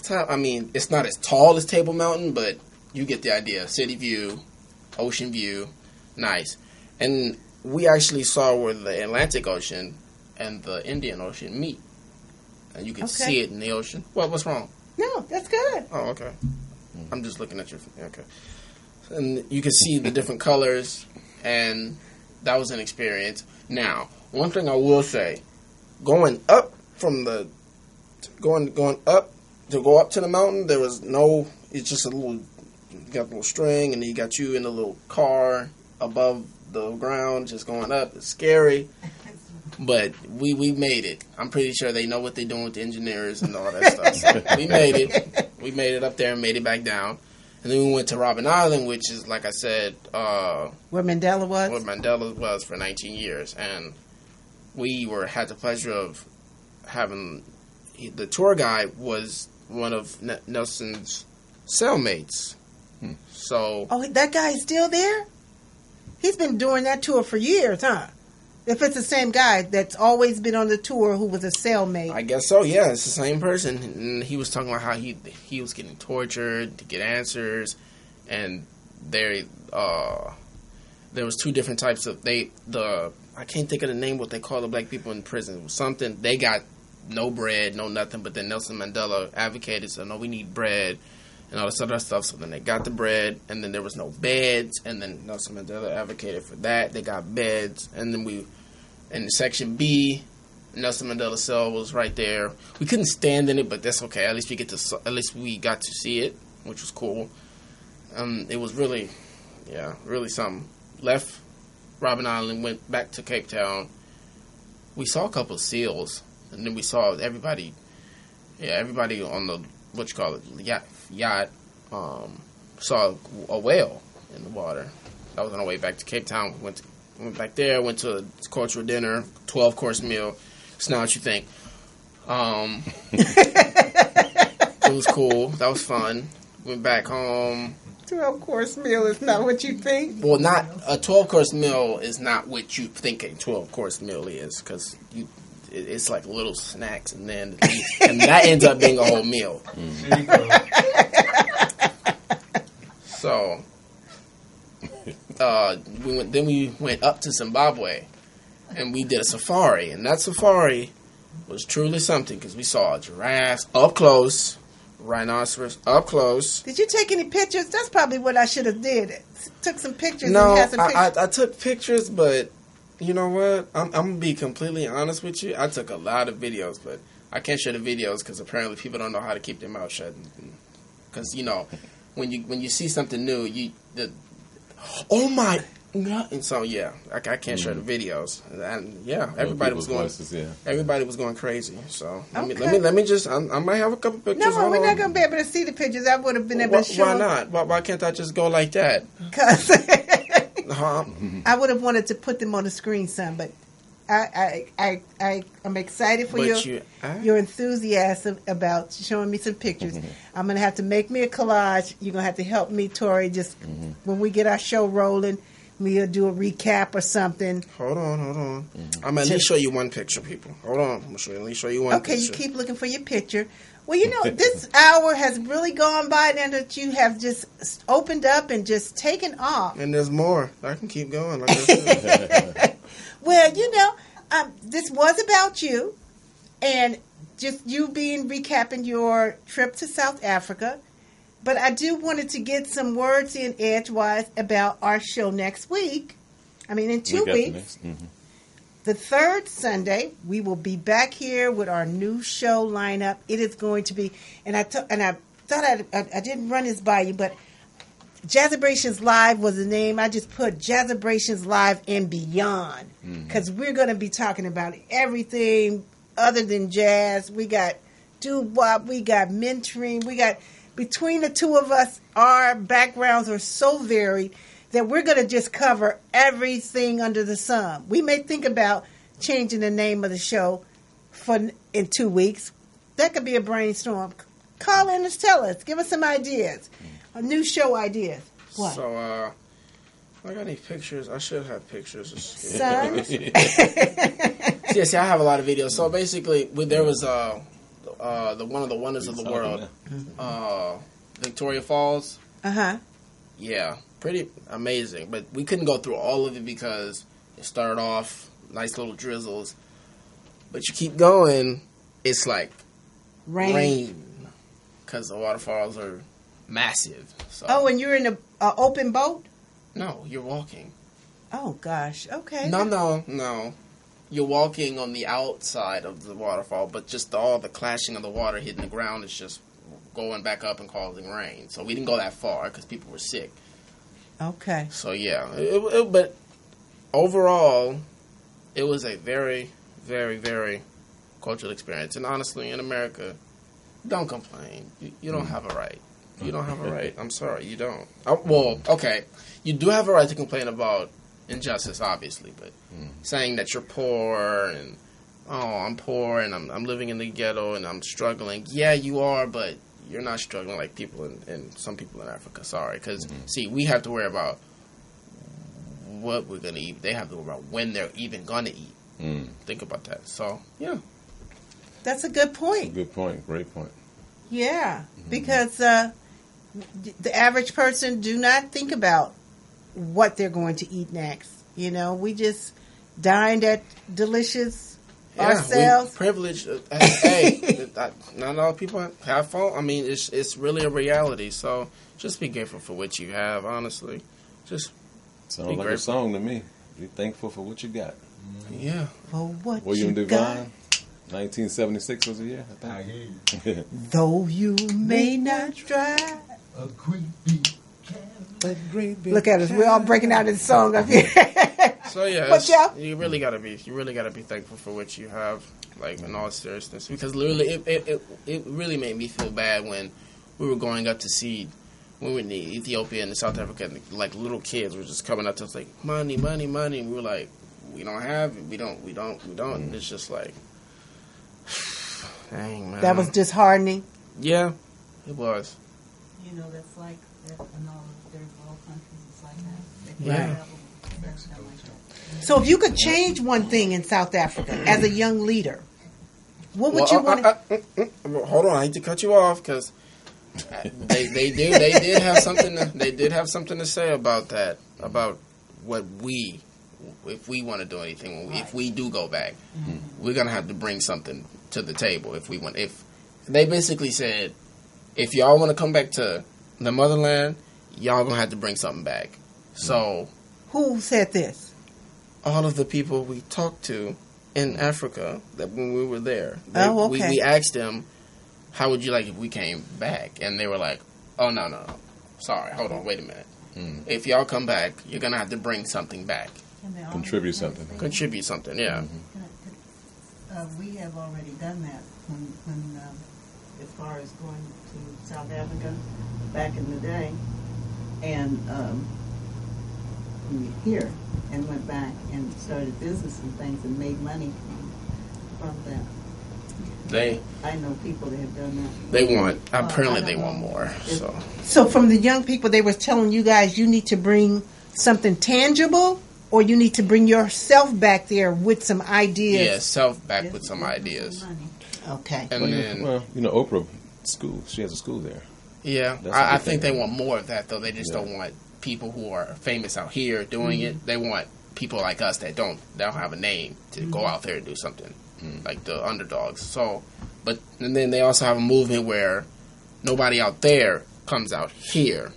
top. I mean, it's not as tall as Table Mountain, but you get the idea. City view, ocean view, nice. And we actually saw where the Atlantic Ocean and the Indian Ocean meet. And you can see it in the ocean. Well, what's wrong? No, that's good. Oh, okay. I'm just looking at your... Okay. And you can see the different colors, and that was an experience. Now, one thing I will say, going up from the... Going up, to go up to the mountain, there was no... It's just a little... You got a little string, and then you got you in a little car above the ground, just going up. It's scary. But we made it. I'm pretty sure they know what they're doing with the engineers and all that stuff. So we made it. We made it up there and made it back down. And then we went to Robben Island, which is, like I said... where Mandela was? Where Mandela was for 19 years. And we had the pleasure of having... The tour guide was one of Nelson's cellmates. So... Oh, that guy is still there? He's been doing that tour for years, huh? If it's the same guy that's always been on the tour who was a cellmate. I guess so, yeah. It's the same person. And he was talking about how he was getting tortured to get answers. And there was 2 different types of... I can't think of the name what they call the black people in prison. It was something... They got no bread, no nothing. But then Nelson Mandela advocated, so no, we need bread. And all this other stuff. So then they got the bread, and then there was no beds, and then Nelson Mandela advocated for that. They got beds, and then in section B, Nelson Mandela's cell was right there. We couldn't stand in it, but that's okay. At least we got to see it, which was cool. It was really something. Left Robben Island, went back to Cape Town. We saw a couple of seals, and then we saw everybody on the yacht saw a whale in the water. That was on our way back to Cape Town. We went back there, went to a cultural dinner, 12-course meal. It's not what you think. It was cool. That was fun. Went back home. 12-course meal is not what you think? Well, not a 12-course meal is not what you think a 12-course meal is, because it's like little snacks, and that ends up being a whole meal. So, we went up to Zimbabwe, and we did a safari, and that safari was truly something, because we saw giraffes up close, rhinoceros up close. Did you take any pictures? That's probably what I should have did. Took some pictures. No, and had some pictures. I took pictures, but you know what? I'm going to be completely honest with you. I took a lot of videos, but I can't share the videos because apparently people don't know how to keep their mouth shut. Because, when you see something new, And so I can't share the videos, and everybody was going. Voices, Everybody was going crazy. So Okay. let me just. I might have a couple pictures. No, we're Hold not on. going to be able to see the pictures. I would have been able to show. Why not? Why can't I just go like that? Because Huh? I would have wanted to put them on the screen, son, but I'm excited for But your enthusiasm about showing me some pictures. I'm going to have to make me a collage. You're going to have to help me, Tori, just when we get our show rolling, we'll do a recap or something. Hold on. I'm going to at least show you one picture, people. Hold on. I'm going to at least show you one Okay, picture. you keep looking for your picture. Well, this hour has really gone by now that you have just opened up and just taken off. And there's more. I can keep going. Like I said. Well, this was about you and just you recapping your trip to South Africa. But I do wanted to get some words in edgewise about our show next week. I mean, in 2 weeks. The third Sunday, we will be back here with our new show lineup. It is going to be, and I thought I didn't run this by you, but Jazzabrations Live was the name. I just put Jazzabrations Live and Beyond because we're going to be talking about everything other than jazz. We got doo-wop, we got mentoring, we got, between the two of us, our backgrounds are so varied that we're going to just cover everything under the sun. We may think about changing the name of the show in 2 weeks. That could be a brainstorm. Call in and tell us. Give us some ideas. New show ideas. What? So, I got any pictures? I should have pictures. Son? See, I have a lot of videos. So basically, there was one of the wonders of the world, Victoria Falls. Uh-huh. Yeah, pretty amazing. But we couldn't go through all of it because it started off nice little drizzles. But you keep going, it's like rain. Because the waterfalls are massive. So. Oh, and you're in an open boat? No, you're walking. Oh, gosh. Okay. No. You're walking on the outside of the waterfall, but just all the clashing of the water hitting the ground is just going back up and causing rain. So we didn't go that far because people were sick. Okay. So, yeah. But overall, it was a very, very, very cultural experience. And honestly, in America, don't complain. You don't have a right. You don't have a right. I'm sorry, you don't. Well, okay. You do have a right to complain about injustice, obviously, but saying that you're poor and, I'm poor and I'm living in the ghetto and I'm struggling. Yeah, you are, but you're not struggling like people in some people in Africa. Sorry, because, see, we have to worry about what we're going to eat. They have to worry about when they're even going to eat. Think about that. So, yeah. That's a good point. Good point. Great point. Yeah, because the average person do not think about what they're going to eat next. We just dined at delicious ourselves. We privileged. Hey, not all people have fun. I mean, it's really a reality. So just be grateful for what you have. Honestly, just sounds like grateful. A song to me. Be thankful for what you got. Yeah. For what William you Devine. got. 1976 was the year, I think. Though you may not drive. A great big Look at us. We're all breaking out in song up here. So yeah, you really gotta be thankful for what you have, like in all seriousness. Because literally, it really made me feel bad when we were going up to see, when we were in Ethiopia and South Africa, and like little kids were just coming up to us like money, money, money, and we were like, we don't have it, we don't. And it's just like, dang man, that was disheartening. Yeah, it was. That's like that in all of third world countries. It's like that. Yeah. So if you could change one thing in South Africa as a young leader, what would you want to... Hold on, I hate to cut you off because they did have something to say about that, about what if we want to do anything, if we do go back, we're gonna have to bring something to the table. If they basically said, if y'all want to come back to the motherland, y'all gonna have to bring something back. So, who said this? All of the people we talked to in Africa that when we were there, we asked them, "How would you like if we came back?" And they were like, "Oh no, sorry, hold on, wait a minute. if y'all come back, you're gonna have to bring something back. Contribute something. Contribute something, yeah. We have already done that when as far as going to South Africa back in the day, and here, and went back and started business and things and made money from that. I know people that have done that. They want, apparently they want more. So from the young people, they were telling you guys you need to bring something tangible, or you need to bring yourself back there with some ideas. Yeah, self back with some ideas. Okay. And then, Oprah school. She has a school there. Yeah, I think they want more of that though. They just don't want people who are famous out here doing it. They want people like us that don't have a name to go out there and do something, like the underdogs. So, and then they also have a movement where nobody out there comes out here,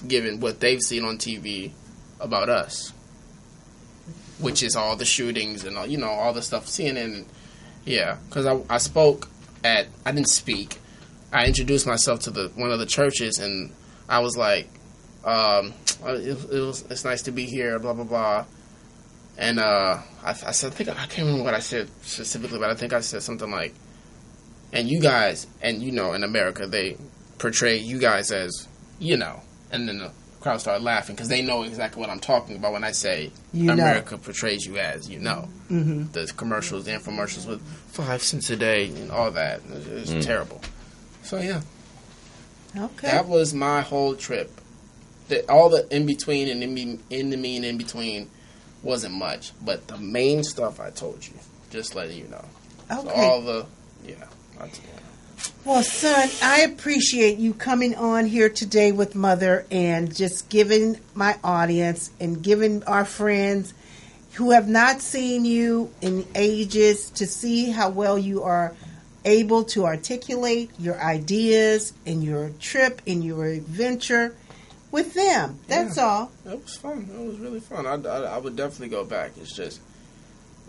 given what they've seen on TV about us, which is all the shootings and all the stuff CNN. Yeah, because I spoke I didn't speak. I introduced myself to one of the churches, and I was like, it's nice to be here, blah, blah, blah. And I said, I can't remember what I said specifically, but I think I said something like, and you guys, and in America, they portray you guys as, and then the crowd started laughing because they know exactly what I'm talking about when I say America portrays you as, the commercials, the infomercials with 5 cents a day and all that. It's terrible. So, yeah. Okay. That was my whole trip. All the in-between and in-between wasn't much. But the main stuff I told you, just letting you know. Okay. So Well, son, I appreciate you coming on here today with Mother and just giving my audience and giving our friends who have not seen you in ages to see how well you are able to articulate your ideas and your trip and your adventure with them. That's all. It was fun. It was really fun. I would definitely go back. It's just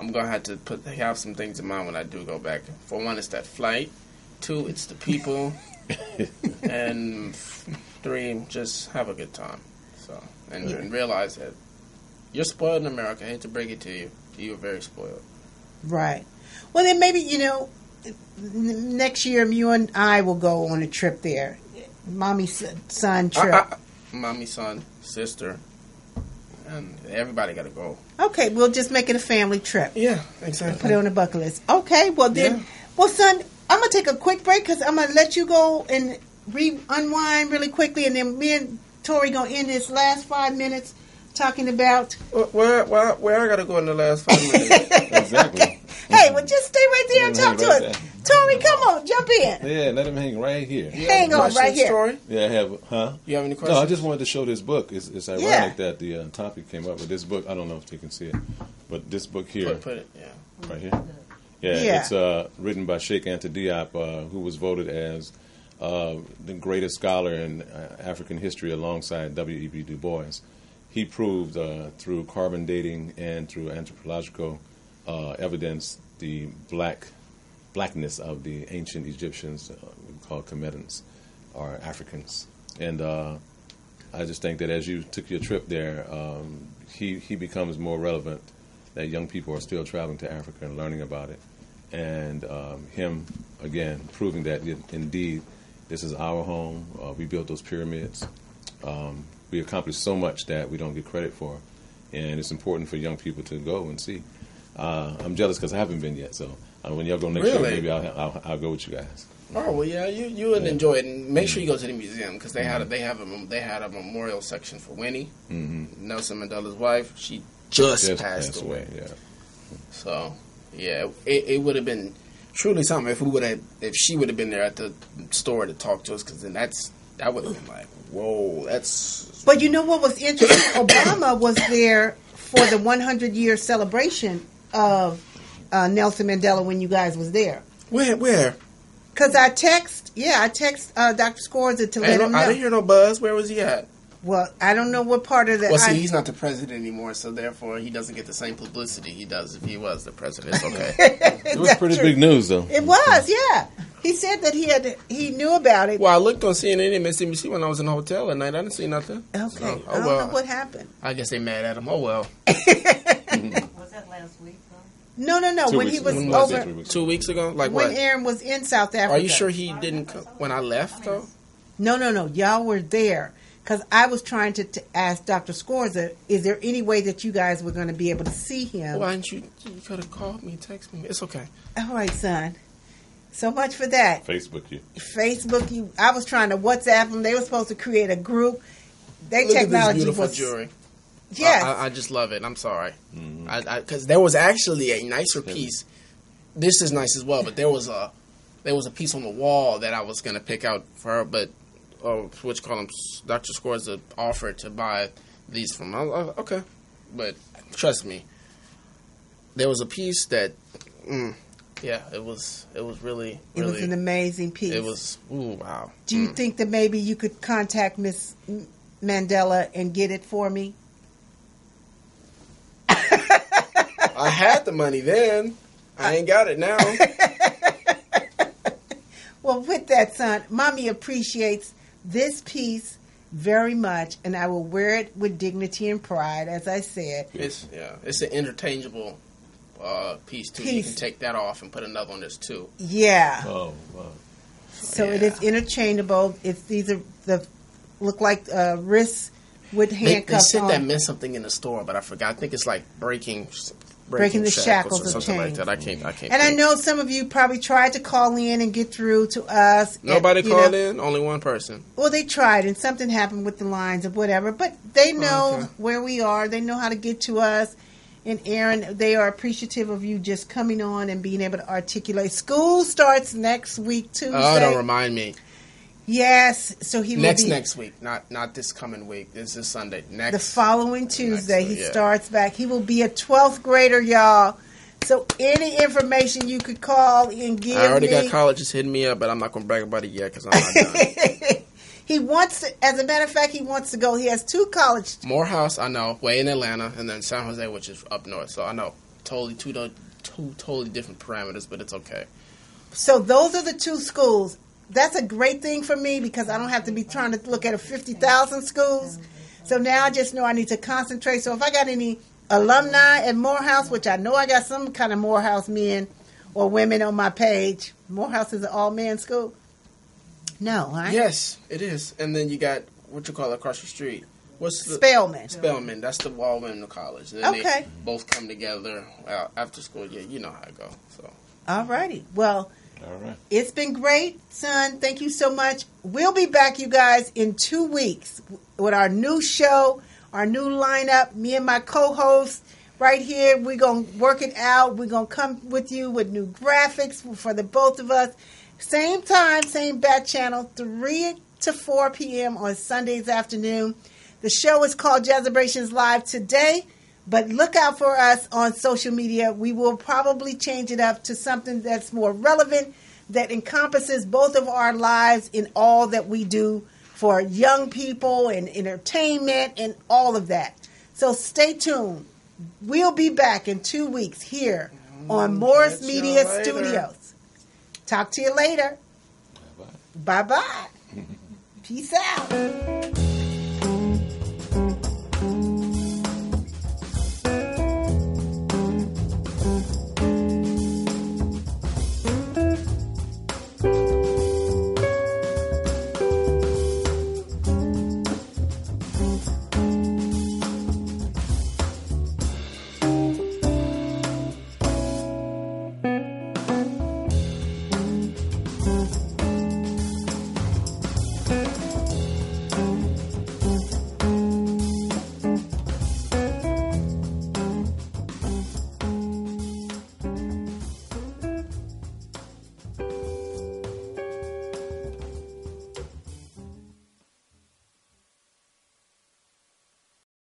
I'm gonna have to have some things in mind when I do go back. For one, it's that flight. 2, it's the people. And 3, just have a good time. So and realize that you're spoiled in America. I hate to break it to you. You're very spoiled. Right. Well, then maybe next year you and I will go on a trip there. Mommy son trip. Mommy, son, sister, and everybody got to go. Okay, we'll just make it a family trip. Yeah, exactly. Put it on the bucket list. Okay, well then, well son, I'm going to take a quick break because I'm going to let you go and unwind really quickly, and then me and Tori going to end this last 5 minutes talking about... Where I got to go in the last 5 minutes? Exactly. Hey, well, just stay right there and talk to us. Tori, come on, jump in. Yeah, let him hang right here. Hang on right here. Tori? Yeah, I have, You have any questions? No, I just wanted to show this book. It's ironic that the topic came up with this book. I don't know if you can see it, but this book here. Put it, right here. Yeah, it's written by Sheikh Anta Diop, who was voted as the greatest scholar in African history alongside W.E.B. Du Bois. He proved through carbon dating and through anthropological evidence the blackness of the ancient Egyptians, we call Comedians, or Africans. And I just think that as you took your trip there, he becomes more relevant, that young people are still traveling to Africa and learning about it. And him, again, proving that indeed this is our home. We built those pyramids. We accomplished so much that we don't get credit for. And it's important for young people to go and see. I'm jealous because I haven't been yet. So when y'all go next year, maybe I'll go with you guys. Oh well, yeah, you would enjoy it. And make sure you go to the museum because they had a memorial section for Winnie, Nelson Mandela's wife. She just passed away. Yeah. So yeah, it would have been truly something if she would have been there at the store to talk to us, because then that would have been like, whoa, that's. But you know what was interesting? Obama was there for the 100-year celebration of Nelson Mandela when you guys was there. Where? Because I text Dr. Scorza to let him know. I didn't hear no buzz. Where was he at? Well, I don't know what part of that. Well, see, he's not the president anymore, so therefore he doesn't get the same publicity he does if he was the president. It's okay. It was pretty big news, though. It was, yeah. He said that he knew about it. Well, I looked on CNN and MSNBC when I was in the hotel at night. I didn't see nothing. Okay. So, I don't know what happened. I guess they mad at him. Oh, well. Was that last week, though? No. When he was When over, 2 weeks ago? Like when what? Aaron was in South Africa. Are you sure he didn't come when I left, though? No. Y'all were there. Because I was trying to ask Dr. Scorza, is there any way that you guys were going to be able to see him? Why didn't you could have called me, text me. It's okay. All right, son. So much for that. Facebook you. Facebook you. I was trying to WhatsApp them. They were supposed to create a group. Their Look technology at this beautiful was jewelry. Yes. I just love it. I'm sorry. Because there was actually a nicer piece. This is nice as well, but there was a piece on the wall that I was going to pick out for her, but which column Dr. Scorza offered to buy these from. Okay. But trust me, there was a piece that, it was really, it was an amazing piece. It was, ooh, wow. Do you think that maybe you could contact Miss Mandela and get it for me? I had the money then. I ain't got it now. Well, with that, son, Mommy appreciates this piece very much, and I will wear it with dignity and pride, as I said. It's an interchangeable piece too. You can take that off and put another on this too. Yeah. Oh, wow. So it is interchangeable. These are look like wrists with handcuffs they said on. that meant something in the store, but I forgot. I think it's like breaking the shackles or of something like chains. that. I can't. And I know some of you probably tried to call in and get through to us. Nobody called in. Only one person. Well, they tried, and something happened with the lines or whatever. But they know where we are. They know how to get to us. And Aaron, they are appreciative of you just coming on and being able to articulate. School starts next week, Tuesday. Oh, don't remind me. Yes, so he will be next week, not this coming week. This is Sunday. the following Tuesday. He yeah. starts back. He will be a 12th grader, y'all. So any information you could call and give me. I already got colleges hitting me up, but I'm not going to brag about it yet because I'm not done. He wants to, as a matter of fact, he wants to go. He has 2 colleges. Morehouse, I know, way in Atlanta, and then San Jose, which is up north. So I know, two totally different parameters, but it's okay. So those are the 2 schools. That's a great thing for me because I don't have to be trying to look at 50,000 schools. So now I just know I need to concentrate. So if I got any alumni at Morehouse, which I know I got some kind of Morehouse men or women on my page. Morehouse is an all-man school? No, right? Yes, it is. And then you got, what you call it, across the street. What's the Spelman. Spelman. That's the all-women college. And then they both come together after school. Yeah, you know how it goes. So. All righty. Well, all right. It's been great, son. Thank you so much. We'll be back, you guys, in 2 weeks with our new show, our new lineup. Me and my co-host right here, we're going to work it out. We're going to come with you with new graphics for the both of us. Same time, same bat channel, 3 to 4 p.m. on Sundays afternoon. The show is called Jazzabrations Live today, but look out for us on social media. We will probably change it up to something that's more relevant, that encompasses both of our lives in all that we do for young people and entertainment and all of that. So stay tuned. We'll be back in 2 weeks here on Morris Media Studios. Talk to you later. Bye-bye. Bye-bye. Peace out.